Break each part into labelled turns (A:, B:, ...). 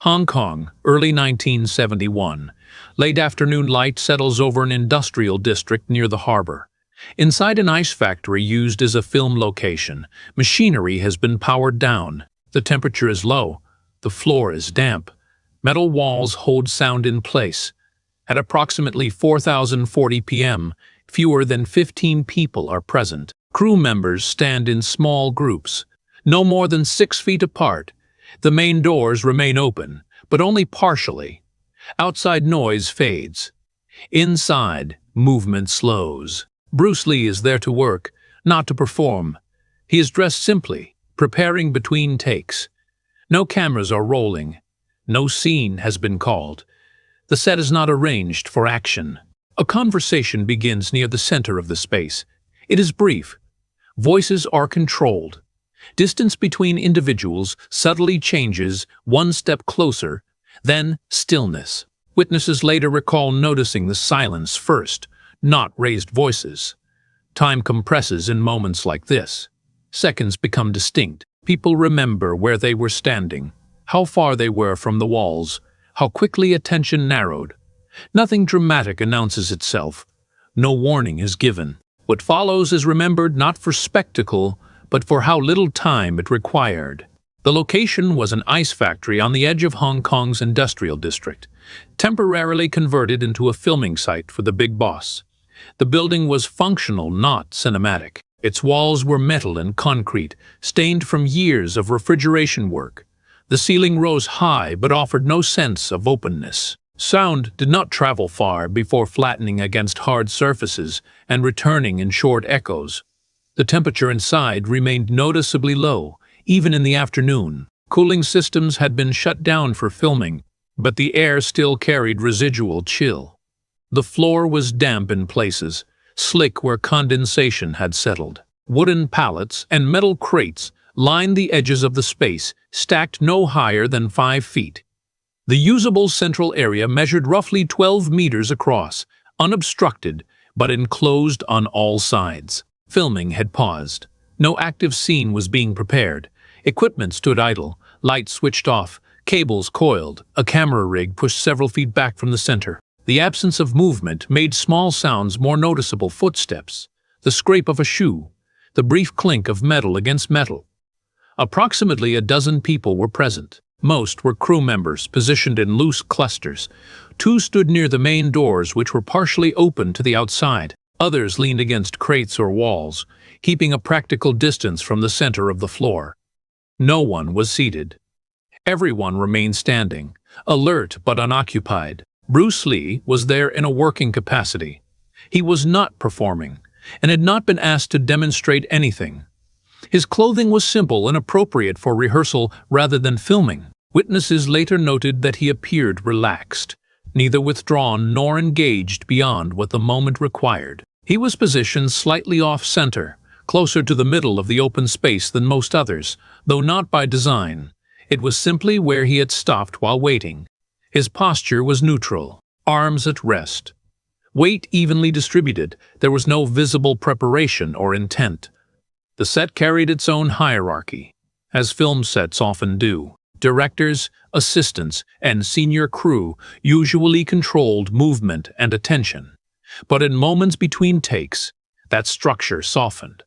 A: Hong Kong, early 1971. Late afternoon light settles over an industrial district near the harbor. Inside an ice factory used as a film location, machinery has been powered down. The temperature is low. The floor is damp. Metal walls hold sound in place. At approximately 4040 p.m., fewer than 15 people are present. Crew members stand in small groups, no more than 6 feet apart. The main doors remain open, but only partially. Outside noise fades. Inside, movement slows. Bruce Lee is there to work, not to perform. He is dressed simply, preparing between takes. No cameras are rolling. No scene has been called. The set is not arranged for action. A conversation begins near the center of the space. It is brief. Voices are controlled. Distance between individuals subtly changes, one step closer, then stillness. Witnesses later recall noticing the silence first, not raised voices. Time compresses in moments like this. Seconds become distinct. People remember where they were standing, how far they were from the walls, how quickly attention narrowed. Nothing dramatic announces itself. No warning is given. What follows is remembered not for spectacle, but for how little time it required. The location was an ice factory on the edge of Hong Kong's industrial district, temporarily converted into a filming site for the big boss. The building was functional, not cinematic. Its walls were metal and concrete, stained from years of refrigeration work. The ceiling rose high but offered no sense of openness. Sound did not travel far before flattening against hard surfaces and returning in short echoes. The temperature inside remained noticeably low, even in the afternoon. Cooling systems had been shut down for filming, but the air still carried residual chill. The floor was damp in places, slick where condensation had settled. Wooden pallets and metal crates lined the edges of the space, stacked no higher than 5 feet. The usable central area measured roughly 12 meters across, unobstructed but enclosed on all sides. Filming had paused. No active scene was being prepared. Equipment stood idle, lights switched off, cables coiled, a camera rig pushed several feet back from the center. The absence of movement made small sounds more noticeable: footsteps, the scrape of a shoe, the brief clink of metal against metal. Approximately a dozen people were present. Most were crew members, positioned in loose clusters. 2 stood near the main doors, which were partially open to the outside. Others leaned against crates or walls, keeping a practical distance from the center of the floor. No one was seated. Everyone remained standing, alert but unoccupied. Bruce Lee was there in a working capacity. He was not performing, and had not been asked to demonstrate anything. His clothing was simple and appropriate for rehearsal rather than filming. Witnesses later noted that he appeared relaxed, neither withdrawn nor engaged beyond what the moment required. He was positioned slightly off-center, closer to the middle of the open space than most others, though not by design. It was simply where he had stopped while waiting. His posture was neutral, arms at rest. Weight evenly distributed, there was no visible preparation or intent. The set carried its own hierarchy, as film sets often do. Directors, assistants, and senior crew usually controlled movement and attention. But in moments between takes, that structure softened.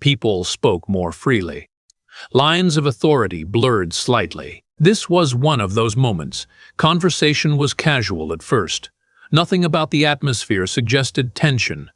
A: People spoke more freely. Lines of authority blurred slightly. This was one of those moments. Conversation was casual at first. Nothing about the atmosphere suggested tension.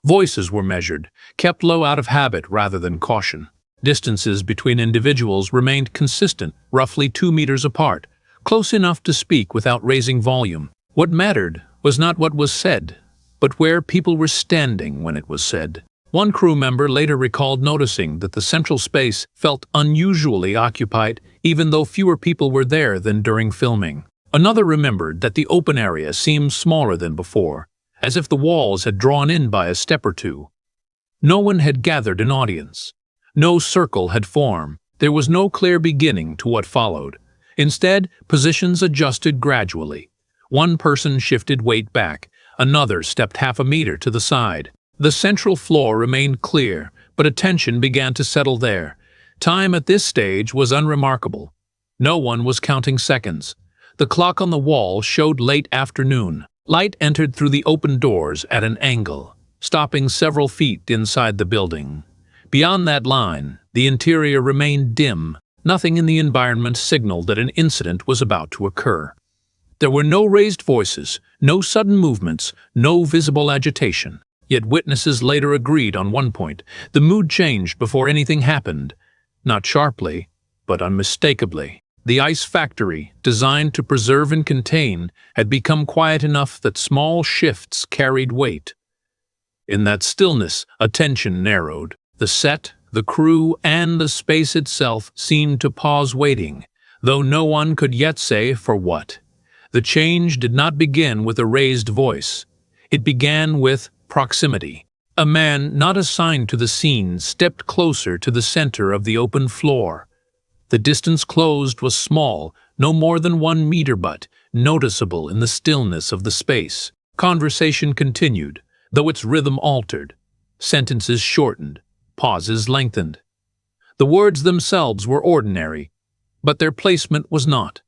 A: Voices were measured, kept low out of habit rather than caution. Distances between individuals remained consistent, roughly 2 meters apart, close enough to speak without raising volume. What mattered was not what was said, but where people were standing when it was said. One crew member later recalled noticing that the central space felt unusually occupied, even though fewer people were there than during filming. Another remembered that the open area seemed smaller than before, as if the walls had drawn in by a step or two. No one had gathered an audience. No circle had formed. There was no clear beginning to what followed. Instead, positions adjusted gradually. One person shifted weight back, another stepped half a meter to the side. The central floor remained clear, but attention began to settle there. Time at this stage was unremarkable. No one was counting seconds. The clock on the wall showed late afternoon. Light entered through the open doors at an angle, stopping several feet inside the building. Beyond that line, the interior remained dim. Nothing in the environment signaled that an incident was about to occur. There were no raised voices, no sudden movements, no visible agitation. Yet witnesses later agreed on one point: the mood changed before anything happened. Not sharply, but unmistakably. The ice factory, designed to preserve and contain, had become quiet enough that small shifts carried weight. In that stillness, attention narrowed. The set, the crew, and the space itself seemed to pause waiting, though no one could yet say for what. The change did not begin with a raised voice. It began with proximity. A man not assigned to the scene stepped closer to the center of the open floor. The distance closed was small, no more than 1 meter, but noticeable in the stillness of the space. Conversation continued, though its rhythm altered. Sentences shortened, pauses lengthened. The words themselves were ordinary, but their placement was not.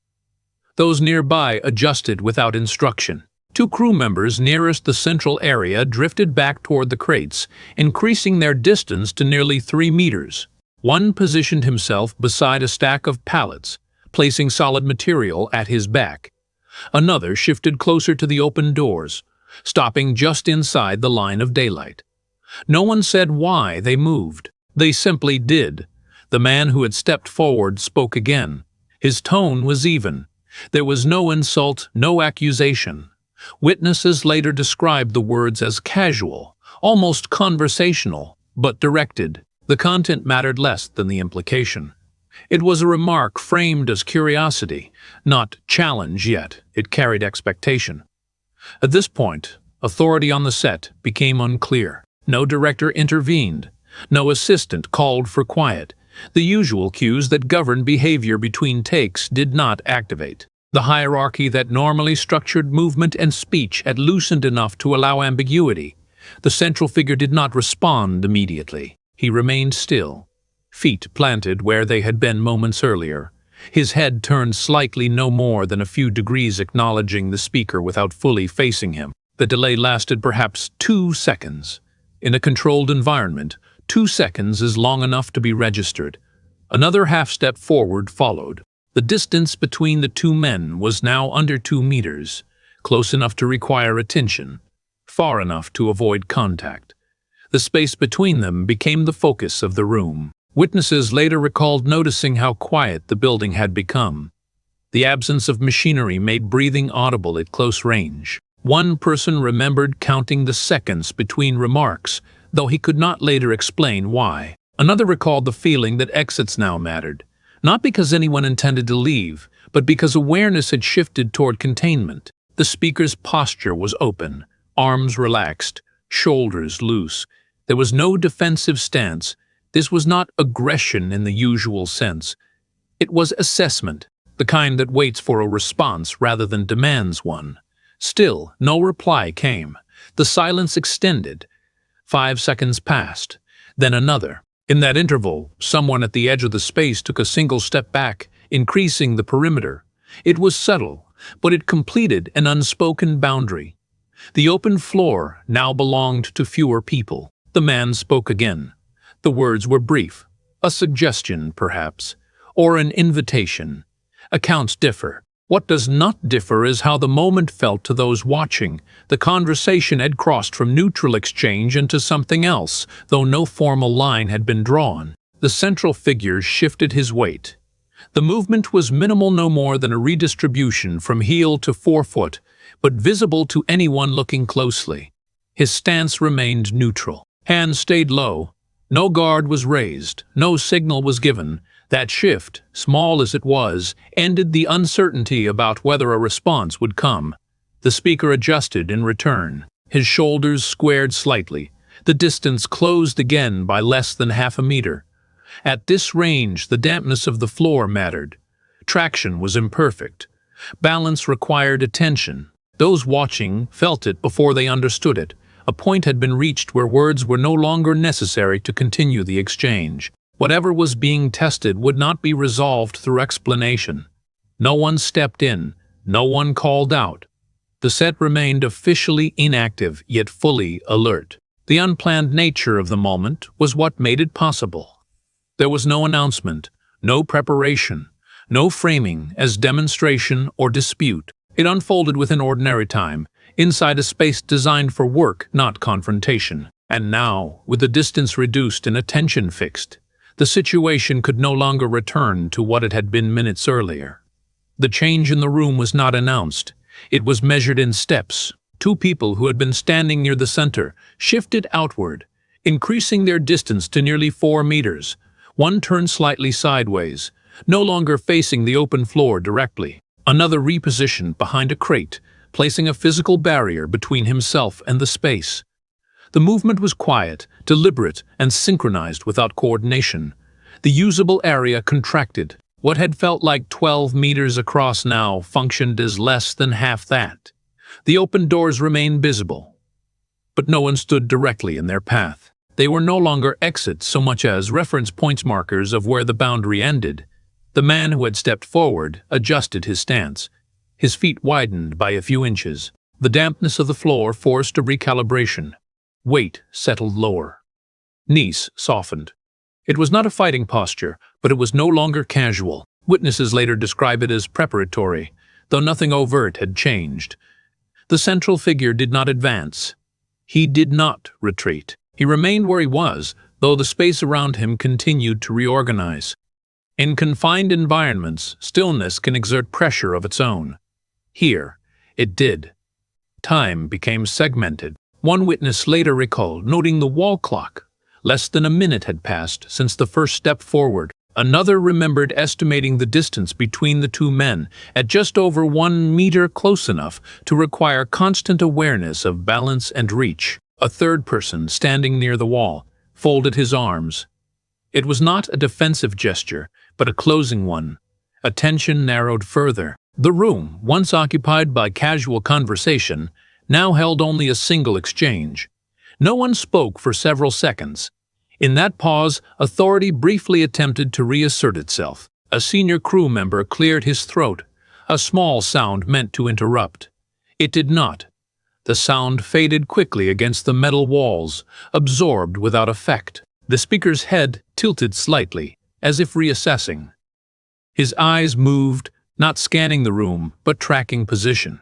A: Those nearby adjusted without instruction. 2 crew members nearest the central area drifted back toward the crates, increasing their distance to nearly 3 meters. One positioned himself beside a stack of pallets, placing solid material at his back. Another shifted closer to the open doors, stopping just inside the line of daylight. No one said why they moved. They simply did. The man who had stepped forward spoke again. His tone was even. There was no insult, no accusation. Witnesses later described the words as casual, almost conversational, but directed. The content mattered less than the implication. It was a remark framed as curiosity, not challenge, yet it carried expectation. At this point, authority on the set became unclear. No director intervened. No assistant called for quiet. The usual cues that govern behavior between takes did not activate. The hierarchy that normally structured movement and speech had loosened enough to allow ambiguity. The central figure did not respond immediately. He remained still, feet planted where they had been moments earlier. His head turned slightly, no more than a few degrees, acknowledging the speaker without fully facing him. The delay lasted perhaps 2 seconds. In a controlled environment, 2 seconds is long enough to be registered. Another half-step forward followed. The distance between the 2 men was now under 2 meters, close enough to require attention, far enough to avoid contact. The space between them became the focus of the room. Witnesses later recalled noticing how quiet the building had become. The absence of machinery made breathing audible at close range. One person remembered counting the seconds between remarks, though he could not later explain why. Another recalled the feeling that exits now mattered, not because anyone intended to leave, but because awareness had shifted toward containment. The speaker's posture was open, arms relaxed, shoulders loose. There was no defensive stance. This was not aggression in the usual sense. It was assessment, the kind that waits for a response rather than demands one. Still, no reply came. The silence extended. 5 seconds passed, then another. In that interval, someone at the edge of the space took a single step back, increasing the perimeter. It was subtle, but it completed an unspoken boundary. The open floor now belonged to fewer people. The man spoke again. The words were brief, a suggestion, perhaps, or an invitation. Accounts differ. What does not differ is how the moment felt to those watching. The conversation had crossed from neutral exchange into something else, though no formal line had been drawn. The central figure shifted his weight. The movement was minimal, no more than a redistribution from heel to forefoot, but visible to anyone looking closely. His stance remained neutral. Hands stayed low. No guard was raised. No signal was given. That shift, small as it was, ended the uncertainty about whether a response would come. The speaker adjusted in return. His shoulders squared slightly. The distance closed again by less than half a meter. At this range, the dampness of the floor mattered. Traction was imperfect. Balance required attention. Those watching felt it before they understood it. A point had been reached where words were no longer necessary to continue the exchange. Whatever was being tested would not be resolved through explanation. No one stepped in, no one called out. The set remained officially inactive, yet fully alert. The unplanned nature of the moment was what made it possible. There was no announcement, no preparation, no framing as demonstration or dispute. It unfolded within ordinary time, inside a space designed for work, not confrontation. And now, with the distance reduced and attention fixed, the situation could no longer return to what it had been minutes earlier. The change in the room was not announced. It was measured in steps. Two people who had been standing near the center shifted outward, increasing their distance to nearly 4 meters. One turned slightly sideways, no longer facing the open floor directly. Another repositioned behind a crate, placing a physical barrier between himself and the space. The movement was quiet, deliberate, and synchronized without coordination. The usable area contracted. What had felt like 12 meters across now functioned as less than half that. The open doors remained visible, but no one stood directly in their path. They were no longer exits so much as reference points markers of where the boundary ended. The man who had stepped forward adjusted his stance. His feet widened by a few inches. The dampness of the floor forced a recalibration. Weight settled lower. Knees softened. It was not a fighting posture, but it was no longer casual. Witnesses later describe it as preparatory, though nothing overt had changed. The central figure did not advance. He did not retreat. He remained where he was, though the space around him continued to reorganize. In confined environments, stillness can exert pressure of its own. Here, it did. Time became segmented. One witness later recalled noting the wall clock. Less than a minute had passed since the first step forward. Another remembered estimating the distance between the two men at just over 1 meter, close enough to require constant awareness of balance and reach. A third person, standing near the wall, folded his arms. It was not a defensive gesture, but a closing one. Attention narrowed further. The room, once occupied by casual conversation, now held only a single exchange. No one spoke for several seconds. In that pause, authority briefly attempted to reassert itself. A senior crew member cleared his throat, a small sound meant to interrupt. It did not. The sound faded quickly against the metal walls, absorbed without effect. The speaker's head tilted slightly, as if reassessing. His eyes moved, not scanning the room, but tracking position.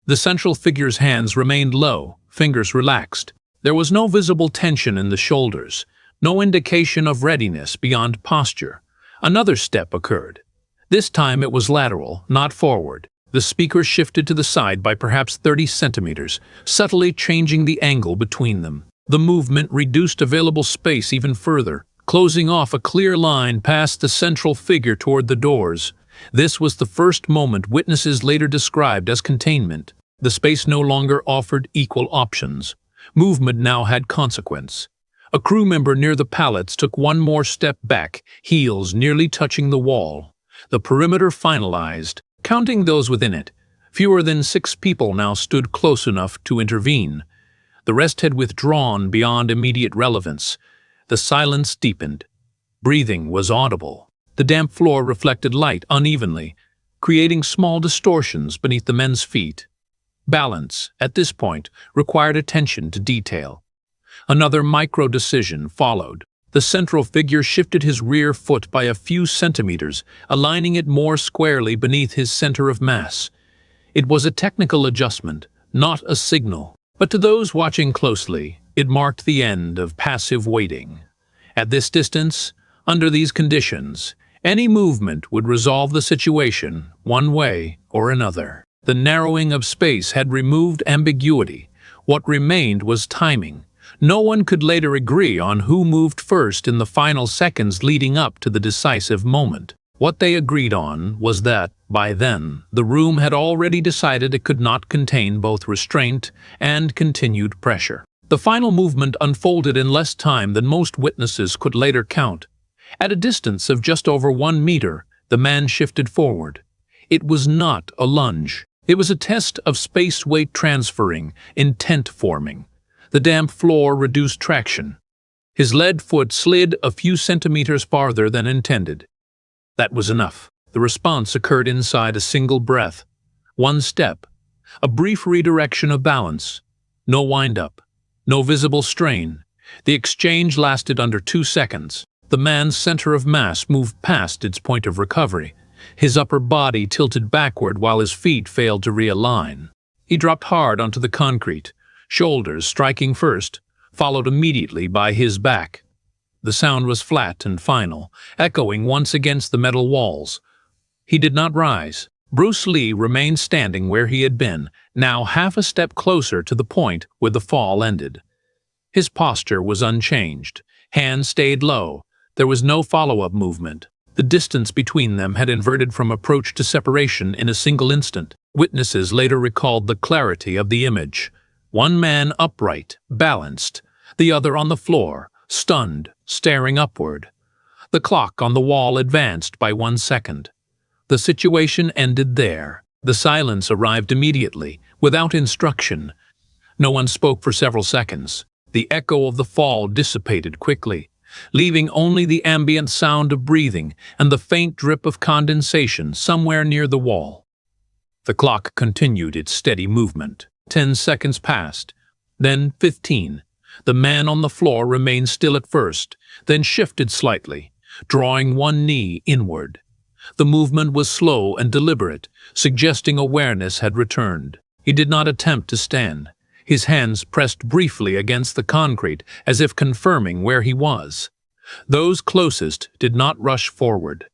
A: The central figure's hands remained low, fingers relaxed. There was no visible tension in the shoulders, no indication of readiness beyond posture. Another step occurred. This time it was lateral, not forward. The speaker shifted to the side by perhaps 30 centimeters, subtly changing the angle between them. The movement reduced available space even further, closing off a clear line past the central figure toward the doors. This was the first moment witnesses later described as containment. The space no longer offered equal options. Movement now had consequence. A crew member near the pallets took one more step back, heels nearly touching the wall. The perimeter finalized, counting those within it. Fewer than 6 people now stood close enough to intervene. The rest had withdrawn beyond immediate relevance. The silence deepened. Breathing was audible. The damp floor reflected light unevenly, creating small distortions beneath the men's feet. Balance, at this point, required attention to detail. Another micro-decision followed. The central figure shifted his rear foot by a few centimeters, aligning it more squarely beneath his center of mass. It was a technical adjustment, not a signal. But to those watching closely, it marked the end of passive waiting. At this distance, under these conditions, any movement would resolve the situation one way or another. The narrowing of space had removed ambiguity. What remained was timing. No one could later agree on who moved first in the final seconds leading up to the decisive moment. What they agreed on was that, by then, the room had already decided it could not contain both restraint and continued pressure. The final movement unfolded in less time than most witnesses could later count. At a distance of just over 1 meter, the man shifted forward. It was not a lunge. It was a test of space weight transferring, intent forming. The damp floor reduced traction. His lead foot slid a few centimeters farther than intended. That was enough. The response occurred inside a single breath. One step, a brief redirection of balance. No wind-up, no visible strain. The exchange lasted under 2 seconds. The man's center of mass moved past its point of recovery. His upper body tilted backward while his feet failed to realign. He dropped hard onto the concrete, shoulders striking first, followed immediately by his back. The sound was flat and final, echoing once against the metal walls. He did not rise. Bruce Lee remained standing where he had been, now half a step closer to the point where the fall ended. His posture was unchanged. Hands stayed low. There was no follow-up movement. The distance between them had inverted from approach to separation in a single instant. Witnesses later recalled the clarity of the image. One man upright, balanced, the other on the floor, stunned, staring upward. The clock on the wall advanced by 1 second. The situation ended there. The silence arrived immediately, without instruction. No one spoke for several seconds. The echo of the fall dissipated quickly, leaving only the ambient sound of breathing and the faint drip of condensation somewhere near the wall. The clock continued its steady movement. 10 seconds passed, then 15. The man on the floor remained still at first, then shifted slightly, drawing one knee inward. The movement was slow and deliberate, suggesting awareness had returned. He did not attempt to stand. His hands pressed briefly against the concrete as if confirming where he was. Those closest did not rush forward.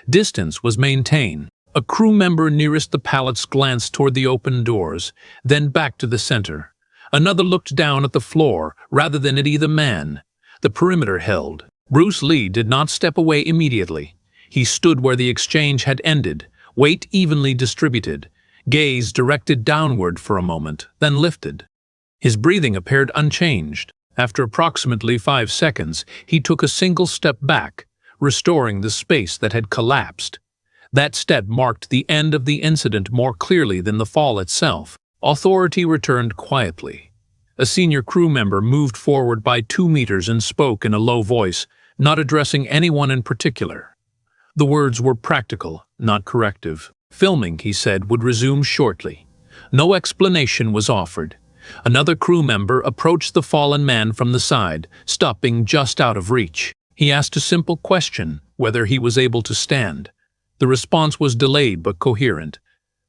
A: Distance was maintained. A crew member nearest the pallets glanced toward the open doors, then back to the center. Another looked down at the floor rather than at either man. The perimeter held. Bruce Lee did not step away immediately. He stood where the exchange had ended, weight evenly distributed, gaze directed downward for a moment, then lifted. His breathing appeared unchanged. After approximately 5 seconds, he took a single step back, restoring the space that had collapsed. That step marked the end of the incident more clearly than the fall itself. Authority returned quietly. A senior crew member moved forward by 2 meters and spoke in a low voice, not addressing anyone in particular. The words were practical, not corrective. Filming, he said, would resume shortly. No explanation was offered. Another crew member approached the fallen man from the side, stopping just out of reach. He asked a simple question, whether he was able to stand. The response was delayed but coherent.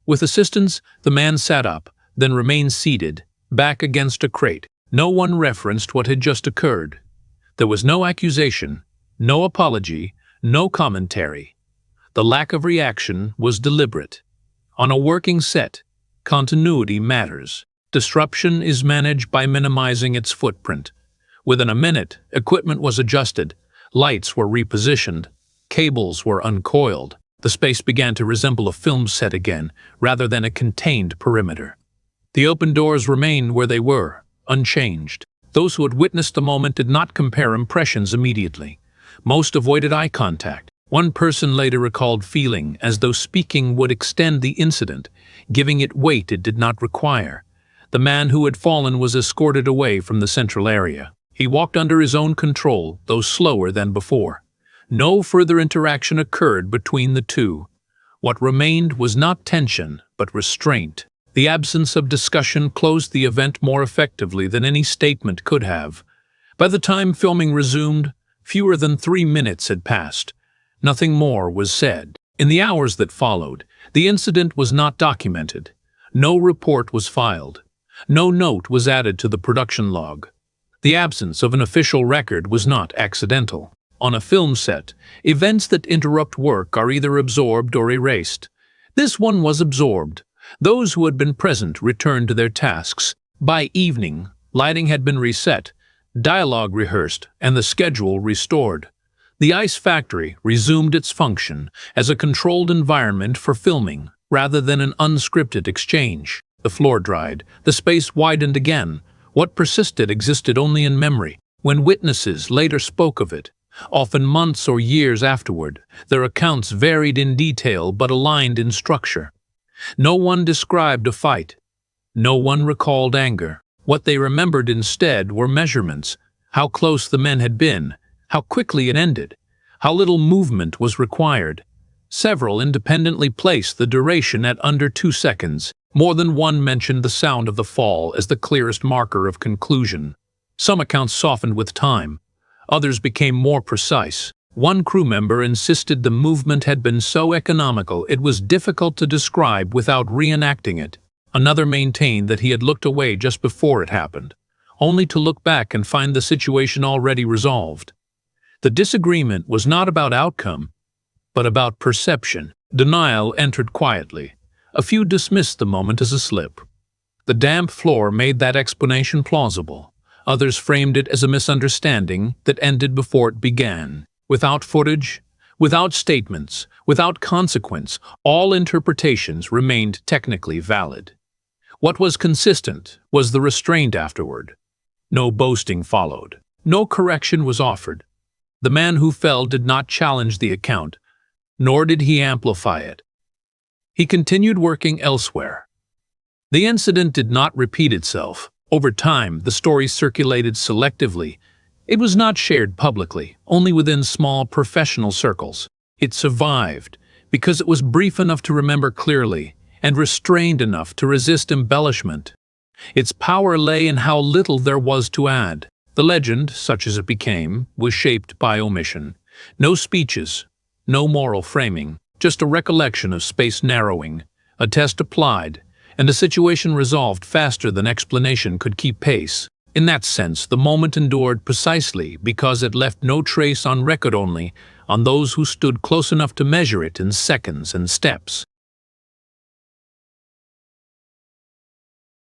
A: With assistance, the man sat up, then remained seated, back against a crate. No one referenced what had just occurred. There was no accusation, no apology, no commentary. The lack of reaction was deliberate. On a working set, continuity matters. Disruption is managed by minimizing its footprint. Within a minute, equipment was adjusted, lights were repositioned, cables were uncoiled. The space began to resemble a film set again, rather than a contained perimeter. The open doors remained where they were, unchanged. Those who had witnessed the moment did not compare impressions immediately. Most avoided eye contact. One person later recalled feeling as though speaking would extend the incident, giving it weight it did not require. The man who had fallen was escorted away from the central area. He walked under his own control, though slower than before. No further interaction occurred between the two. What remained was not tension, but restraint. The absence of discussion closed the event more effectively than any statement could have. By the time filming resumed, fewer than 3 minutes had passed. Nothing more was said. In the hours that followed, the incident was not documented. No report was filed. No note was added to the production log. The absence of an official record was not accidental. On a film set, events that interrupt work are either absorbed or erased. This one was absorbed. Those who had been present returned to their tasks. By evening, lighting had been reset, dialogue rehearsed, and the schedule restored. The ice factory resumed its function as a controlled environment for filming, rather than an unscripted exchange. The floor dried, the space widened again. What persisted existed only in memory. When witnesses later spoke of it, often months or years afterward, their accounts varied in detail but aligned in structure. No one described a fight. No one recalled anger. What they remembered instead were measurements, how close the men had been, how quickly it ended, how little movement was required. Several independently placed the duration at under 2 seconds. More than one mentioned the sound of the fall as the clearest marker of conclusion. Some accounts softened with time. Others became more precise. One crew member insisted the movement had been so economical it was difficult to describe without reenacting it. Another maintained that he had looked away just before it happened, only to look back and find the situation already resolved. The disagreement was not about outcome, but about perception. Denial entered quietly. A few dismissed the moment as a slip. The damp floor made that explanation plausible. Others framed it as a misunderstanding that ended before it began. Without footage, without statements, without consequence, all interpretations remained technically valid. What was consistent was the restraint afterward. No boasting followed. No correction was offered. The man who fell did not challenge the account, nor did he amplify it. He continued working elsewhere. The incident did not repeat itself. Over time, the story circulated selectively. It was not shared publicly, only within small professional circles. It survived because it was brief enough to remember clearly and restrained enough to resist embellishment. Its power lay in how little there was to add. The legend, such as it became, was shaped by omission. No speeches, no moral framing, just a recollection of space narrowing, a test applied, and a situation resolved faster than explanation could keep pace. In that sense, the moment endured precisely because it left no trace on record, only on those who stood close enough to measure it in seconds and steps.